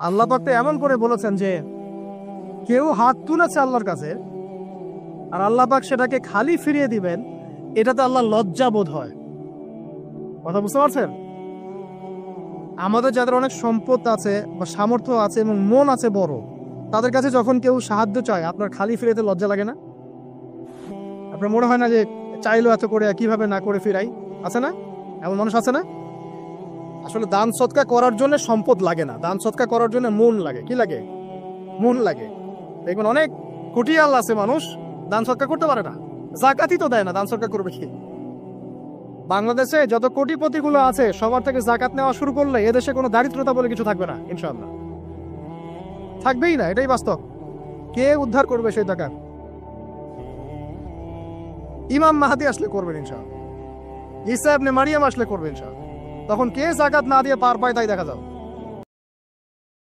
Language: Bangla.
আল্লাহ পাক তো এমন করে বলেছেন যে কেউ হাত তুলেছে আল্লাহর কাছে আর আল্লাহ পাক সেটাকে খালি ফিরিয়ে দিবেন, এটাতে আল্লাহ লজ্জা বোধ হয়। কথা বুঝতে পারছেন? আমাদের যাদের অনেক সম্পদ আছে বা সামর্থ্য আছে এবং মন আছে বড়, তাদের কাছে যখন কেউ সাহায্য চায় আপনার খালি ফিরাইতে লজ্জা লাগে না? আপনার মনে হয় না যে চাইলো এত করে কিভাবে না করে ফিরাই? আছে না? এমন মানুষ আছে না? আসলে দান সৎকা করার জন্য সম্পদ লাগে না, দান সৎকা করার জন্য মন লাগে। কি লাগে? মন লাগে। দেখবেন অনেক কোটিয়াল আছে মানুষ, দান সৎকা করতে পারে না, জাকাতই তো দেয় না, দান সৎকা করবে কি? বাংলাদেশে যত কোটিপতি গুলো আছে সবার থেকে জাকাত নেওয়া শুরু করলে এদেশে কোনো দারিদ্রতা বলে কিছু থাকবে না, ইনশাআল্লাহ থাকবেই না, এটাই বাস্তব। কে উদ্ধার করবে সেই টাকা? ইমাম মাহাদি আসলে করবেন ইনশাআল্লাহ, ঈসা ইবনে মারিয়াম আসলে করবেন ইনশাআল্লাহ। তখন কে জাকাত না দিয়ে পার পায় তাই দেখা যাবে।